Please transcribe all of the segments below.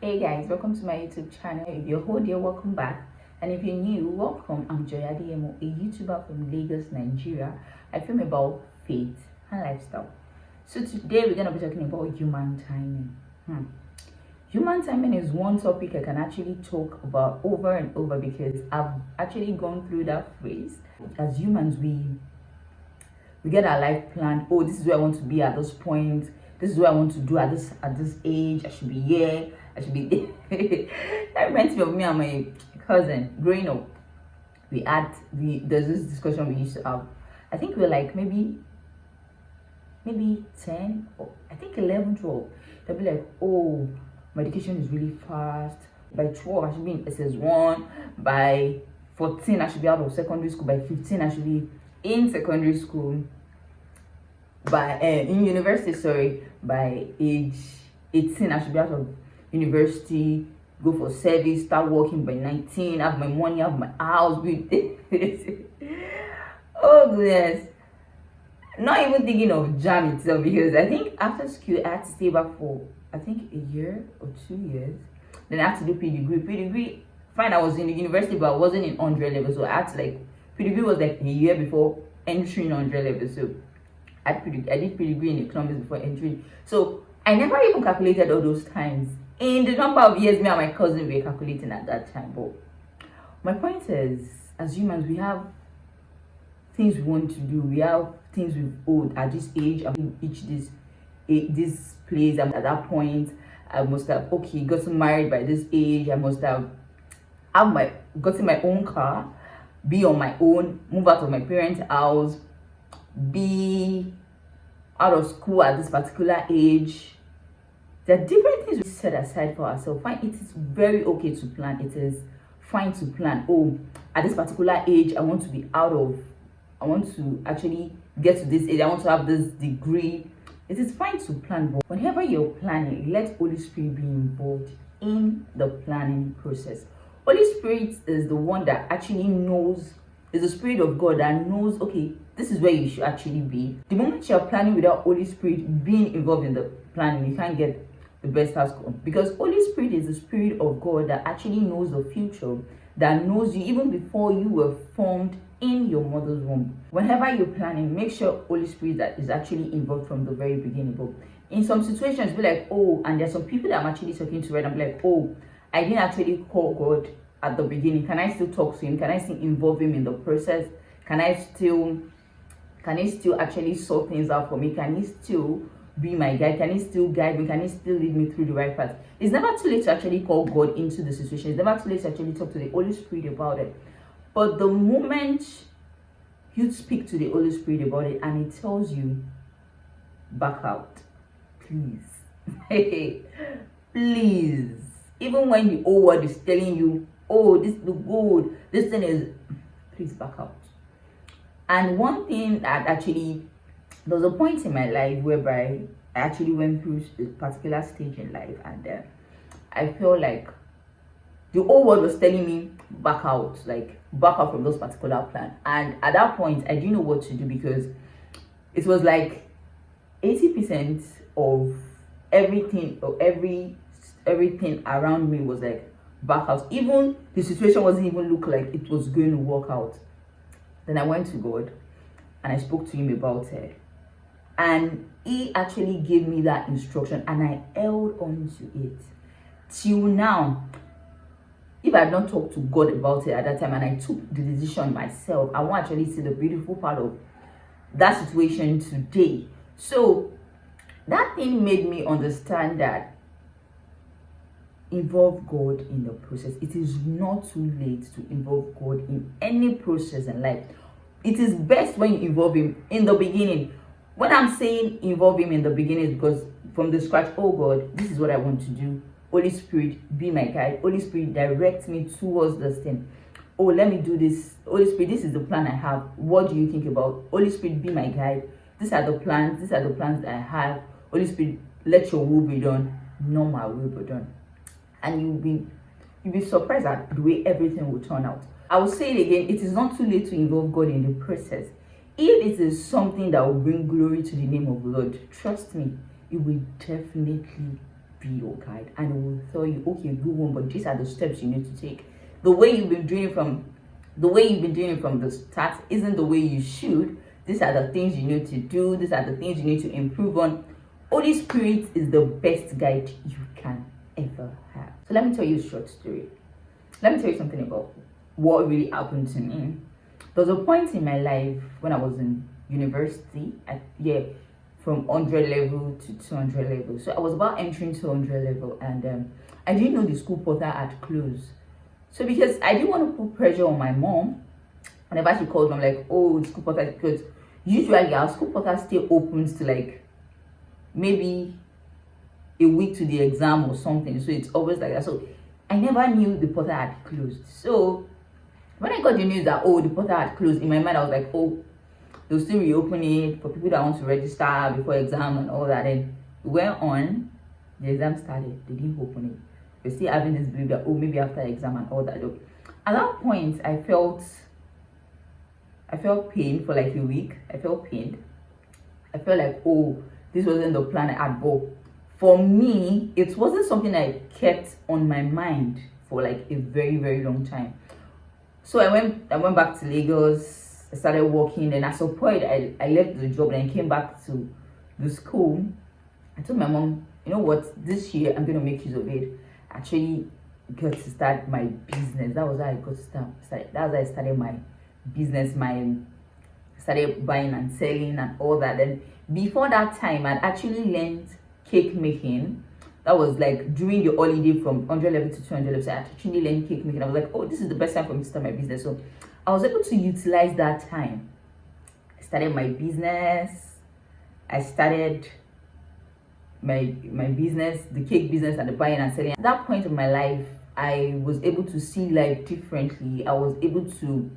Hey guys, welcome to my YouTube channel. If you're old here, welcome back. And if you're new, welcome. I'm Adeyemo, a YouTuber from Lagos, Nigeria. I film about faith and lifestyle. So today we're gonna be talking about human timing. Human timing is one topic I can actually talk about over and over because I've actually gone through that phase. As humans, we get our life planned. Oh, this is where I want to be at this point. This is what I want to do at this age. I should be here. I should be there. That reminds me of me and my cousin growing up. There's this discussion we used to have. I think we were like maybe 10 or I think 11, 12. They'll be like, oh, my education is really fast. By 12 I should be in SS1. By 14 I should be out of secondary school. By 15 I should be in secondary school. By in university, sorry. By age 18 I should be out of university, go for service, start working by 19, have my money, have my house, oh goodness. Not even thinking of jam itself, because I think after school I had to stay back for I think a year or 2 years. Then I had to do pre-degree. Fine, I was in the university, but I wasn't in 100 level, so I had to like pre-degree was like a year before entering 100 level. So I did pre-degree in economics before entering. So I never even calculated all those times in the number of years me and my cousin were calculating at that time. But my point is, as humans, we have things we want to do. We have things we've owed at this age. I mean, this place. At that point, I must have gotten married by this age. I must have gotten my own car, be on my own, move out of my parents' house, be out of school at this particular age. There are different things we set aside for ourselves. Fine, it is very okay to plan. It is fine to plan. Oh, at this particular age, I want to actually get to this age. I want to have this degree. It is fine to plan, but whenever you're planning, let Holy Spirit be involved in the planning process. Holy Spirit is the one that actually knows, is the Spirit of God that knows, okay, this is where you should actually be. The moment you're planning without Holy Spirit being involved in the planning, you can't get the best outcome, because Holy Spirit is the Spirit of God that actually knows the future, that knows you even before you were formed in your mother's womb. Whenever you're planning, make sure Holy Spirit that is actually involved from the very beginning. But in some situations, be like, oh, and there's some people that I'm actually talking to right now, be like, oh, I didn't actually call God at the beginning. Can I still talk to him? Can I still involve him in the process? Can he still actually sort things out for me? Can he still be my guide? Can he still guide me? Can he still lead me through the right path? It's never too late to actually call God into the situation. It's never too late to actually talk to the Holy Spirit about it. But the moment you speak to the Holy Spirit about it and it tells you, back out, please. Please. Even when the whole world is telling you, oh, this look good, this thing is, please back out. And one thing that actually, there was a point in my life whereby I actually went through a particular stage in life, and I felt like the whole world was telling me back out from those particular plans. And at that point, I didn't know what to do, because it was like 80% of everything, or everything around me was like back out. Even the situation wasn't even look like it was going to work out. Then I went to God and I spoke to him about it, and he actually gave me that instruction, and I held on to it till now. If I had not talked to God about it at that time and I took the decision myself, I won't actually see the beautiful part of that situation today. So that thing made me understand that involve God in the process. It is not too late to involve God in any process in life. It is best when you involve him in the beginning. When I'm saying involve him in the beginning, is because from the scratch, oh God, this is what I want to do. Holy Spirit, be my guide. Holy Spirit, direct me towards this thing. Oh, let me do this. Holy Spirit, this is the plan I have. What do you think about? Holy Spirit, be my guide. These are the plans. These are the plans that I have. Holy Spirit, let your will be done. Not my will be done. And you'll be surprised at the way everything will turn out. I will say it again, it is not too late to involve God in the process. If it is something that will bring glory to the name of the Lord, trust me, it will definitely be your guide, and it will tell you, okay, good one, but these are the steps you need to take. The way you've been doing it from the start isn't the way you should. These are the things you need to do. These are the things you need to improve on. Holy Spirit is the best guide you can ever have. So let me tell you a short story. Let me tell you something about what really happened to me. There was a point in my life when I was in university, from 100 level to 200 level. So I was about entering 200 level, and I didn't know the school portal had closed. So because I didn't want to put pressure on my mom, whenever she called me, I'm like, oh, school portal, because usually our school portal still opens to like maybe a week to the exam or something. So it's always like that. So I never knew the portal had closed. So when I got the news that, oh, the portal had closed, in my mind I was like, oh, they'll still reopen it for people that want to register before exam and all that. And we went on, the exam started, they didn't open it. We're still having this belief that, oh, maybe after exam and all that. At that point, I felt pain for like a week. I felt pain. I felt like, oh, this wasn't the plan I had. But for me, it wasn't something I kept on my mind for like a very, very long time. So I went back to Lagos. I started working, and at some point I left the job and I came back to the school. I told my mom, you know what, this year I'm going to make use of it. Actually got to start my business. That was how I got to start. That was how I started my business. Started buying and selling and all that. And before that time, I'd actually learned cake making. That was like during the holiday from 100 level to 200 level. So I actually learned cake making. I was like, oh, this is the best time for me to start my business. So I was able to utilize that time. I started my business. I started my business, the cake business and the buying and selling. At that point of my life, I was able to see life differently. I was able to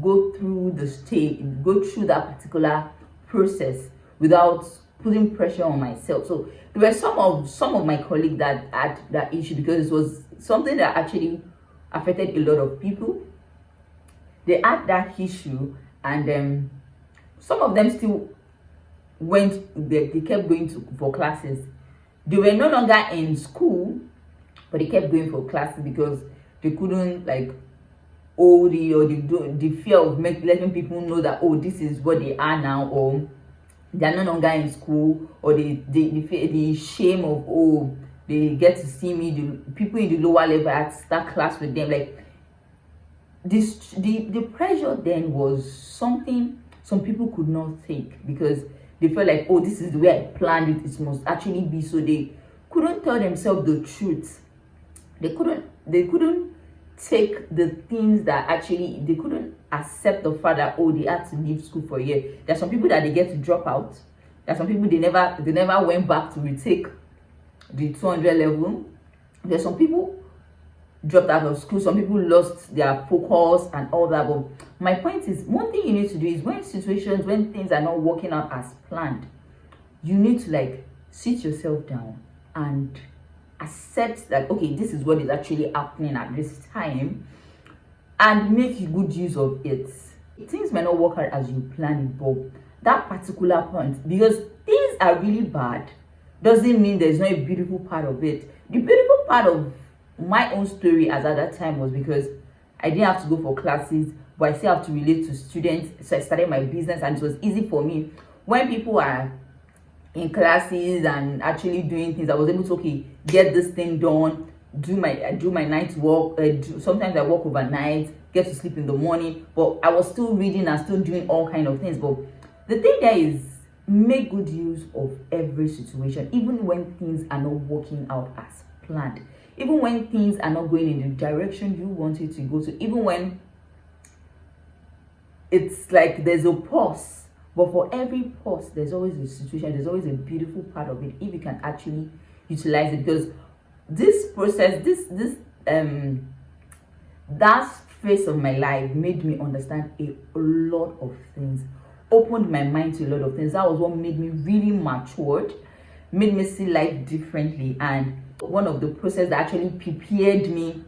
go through that particular process without putting pressure on myself. So there were some of my colleagues that had that issue because it was something that actually affected a lot of people. They had that issue, and some of them still they kept going for classes. They were no longer in school, but they kept going for classes because they couldn't like hold it, or the fear of letting people know that, oh, this is what they are now, or they're no longer in school, or the shame of, oh, they get to see me, the people in the lower level at start class with them. Like this, the pressure then was something some people could not take because they felt like, oh, this is the way I planned it, it must actually be. So they couldn't tell themselves the truth. They couldn't take the things that actually, they couldn't accept the fact that, oh, they had to leave school for a year. There are some people that they get to drop out. There are some people they never went back to retake the 200 level. There's some people dropped out of school. Some people lost their focus and all that. But my point is, one thing you need to do is when things are not working out as planned, you need to like sit yourself down and accept that, okay, this is what is actually happening at this time, and make good use of it. Things may not work out as you plan it, but that particular point, because things are really bad, doesn't mean there's not a beautiful part of it. The beautiful part of my own story as at that time was because I didn't have to go for classes, but I still have to relate to students. So I started my business, and it was easy for me. When people are in classes and actually doing things, I was able to, okay, get this thing done, do my night work. Sometimes I work overnight, get to sleep in the morning, but I was still reading and still doing all kind of things. But the thing there is, make good use of every situation, even when things are not working out as planned, even when things are not going in the direction you want it to go to, even when it's like there's a pause. But for every pause, there's always a situation, there's always a beautiful part of it if you can actually utilize it. Because this process, that phase of my life made me understand a lot of things, opened my mind to a lot of things. That was what made me really matured, made me see life differently, and one of the process that actually prepared me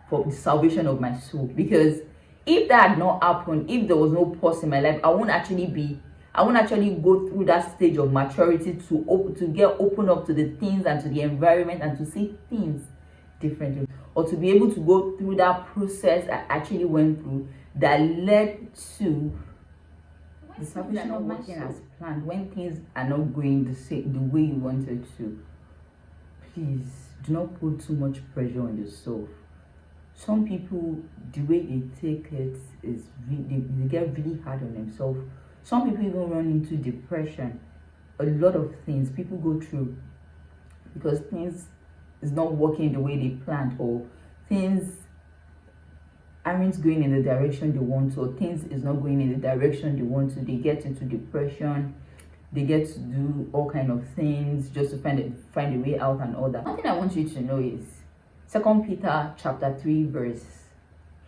for the salvation of my soul. Because if that had not happened, if there was no pause in my life, I won't actually be I won't actually go through that stage of maturity to get open up to the things and to the environment and to see things differently, or to be able to go through that process I actually went through that led to the salvation of working as planned. When things are not going the way you wanted to, please do not put too much pressure on yourself. Some people, the way they take it is they get really hard on themselves. Some people even run into depression. A lot of things people go through because things is not working the way they planned, or things aren't going in the direction they want to, or things is not going in the direction they want to. They get into depression. They get to do all kind of things just to find a way out and all that. One thing I want you to know is 2 Peter chapter 3 verse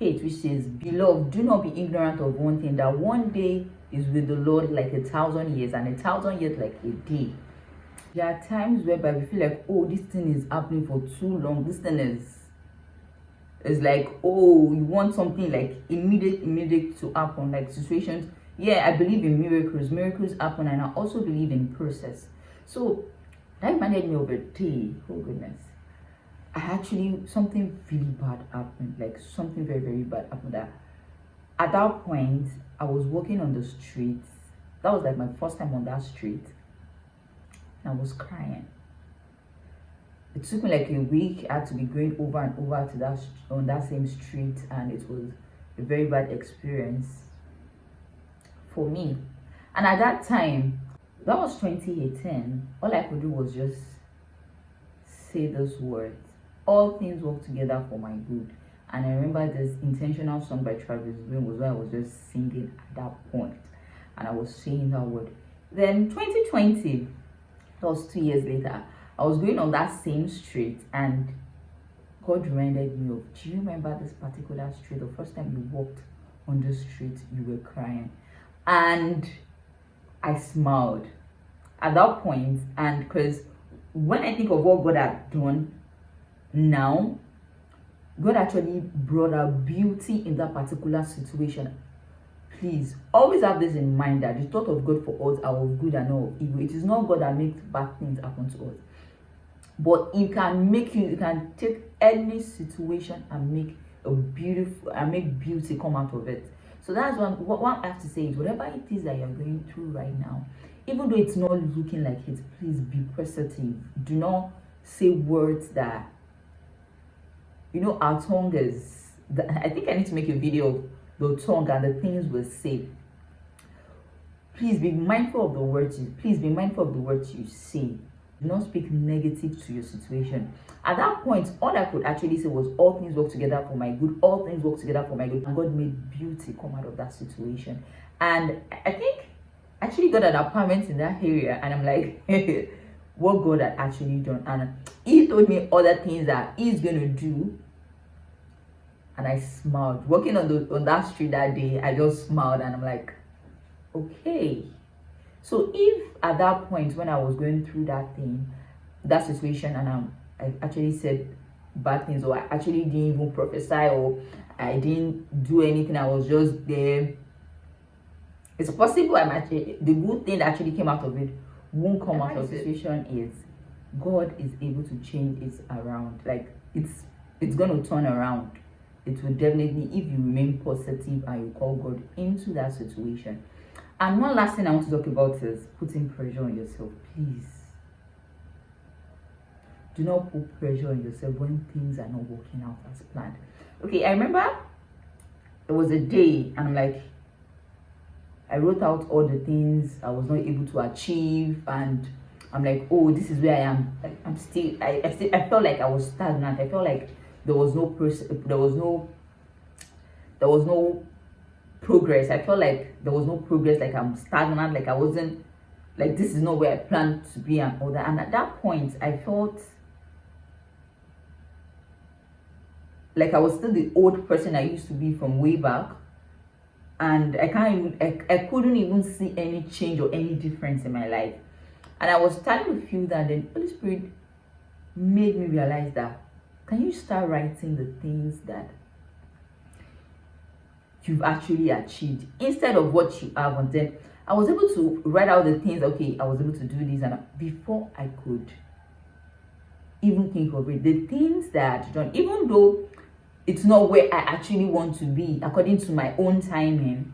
8, which says, "Beloved, do not be ignorant of one thing, that one day is with the Lord like 1,000 years, and 1,000 years like a day." There are times whereby we feel like, oh, this thing is happening for too long. This thing is like, oh, you want something like immediate to happen, like situations. Yeah, I believe in miracles happen, and I also believe in process. So that reminded me of a day, oh goodness, something really bad happened, like something very, very bad happened. That at that point I was walking on the streets. That was like my first time on that street, and I was crying. It took me like a week. I had to be going over and over to on that same street, and it was a very bad experience for me. And at that time, that was 2018, all I could do was just say those words: all things work together for my good. And I remember this intentional song by Travis Green was what I was just singing at that point, and I was saying that word. Then 2020, that was 2 years later, I was going on that same street, and God reminded me of, do you remember this particular street? The first time you walked on the street, you were crying. And I smiled at that point. And because when I think of what God had done now, God actually brought out beauty in that particular situation. Please always have this in mind, that the thought of God for us are of good and not of evil. It is not God that makes bad things happen to us, but you can take any situation and make beauty come out of it. So that's what I have to say is, whatever it is that you're going through right now, even though it's not looking like it, please be positive. Do not say words that, our tongue is, I think I need to make a video of the tongue and the things we say. Please be mindful of the words you say. Do not speak negative to your situation. At that point, all I could actually say was, all things work together for my good. All things work together for my good. And God made beauty come out of that situation. And I think I actually got an apartment in that area, and I'm like, what God had actually done. And He told me other things that He's going to do. And I smiled. Walking on that street that day, I just smiled, and I'm like, okay. So if at that point when I was going through that situation, and I actually said bad things, or I actually didn't even prophesy, or I didn't do anything, I was just there, it's possible the good thing that actually came out of it won't come out of the situation. Is God is able to change it around. Like it's going to turn around. It will definitely, if you remain positive and you call God into that situation. And one last thing I want to talk about is putting pressure on yourself. Please do not put pressure on yourself when things are not working out as planned. Okay, I remember there was a day, and I'm like, I wrote out all the things I was not able to achieve, and I'm like, oh, this is where I am. Like, I felt like I was stagnant. I felt like there was no progress. I felt like there was no progress, like I'm stagnant, like I wasn't, like this is not where I planned to be and all that. And at that point, I felt like I was still the old person I used to be from way back, and I couldn't even see any change or any difference in my life. And I was starting to feel that. Then Holy Spirit made me realize that, can you start writing the things that you've actually achieved instead of what you have? And then I was able to write out the things. Okay, I was able to do this, and before I could even think of it, the things that I've done, even though it's not where I actually want to be according to my own timing,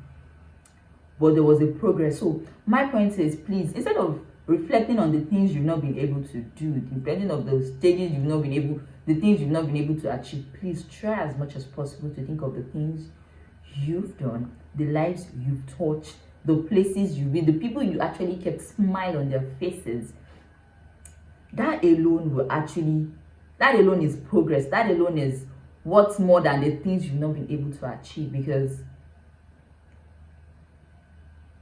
but there was a progress. So my point is, please, instead of reflecting on the things you've not been able to do, depending on the stages you've not been able, the things you've not been able to achieve, please try as much as possible to think of the things you've done, the lives you've touched, the places you've been, the people you actually kept smile on their faces. That alone is progress. That alone is what's more than the things you've not been able to achieve, because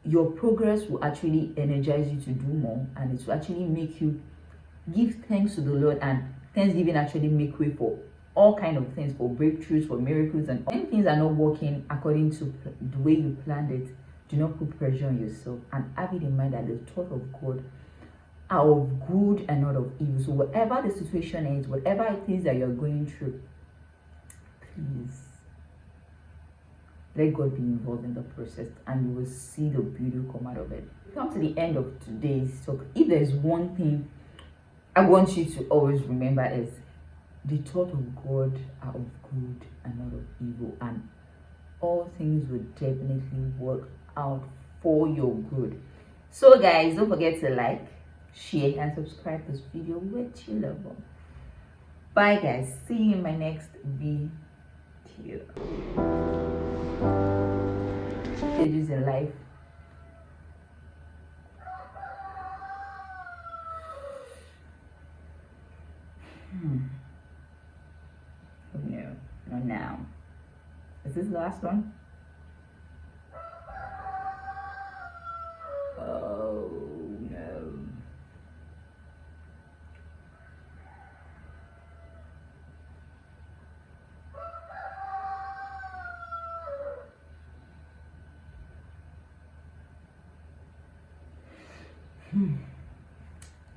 your progress will actually energize you to do more, and it will actually make you give thanks to the Lord, and thanksgiving actually make way for all kind of things, for breakthroughs, for miracles. And when things are not working according to the way you planned it, do not put pressure on yourself, and have it in mind that the thought of God are of good and not of evil. So whatever the situation is, whatever it is that you're going through, please let God be involved in the process, and you will see the beauty come out of it. We come to the end of today's talk. If there's one thing I want you to always remember, is the thought of God are of good and not of evil, and all things will definitely work out for your good. So guys, don't forget to like, share, and subscribe this video with your loved one. Bye guys, see you in my next video. Stages in life. Oh no, not now. Is this the last one? Oh no.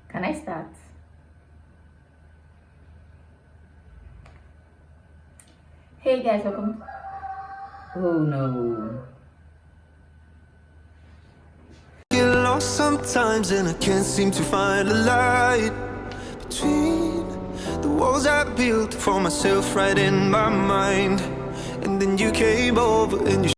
Can I start? Hey guys, welcome. Oh no. Get lost sometimes and I can't seem to find a light between the walls I built for myself right in my mind. And then you came over and you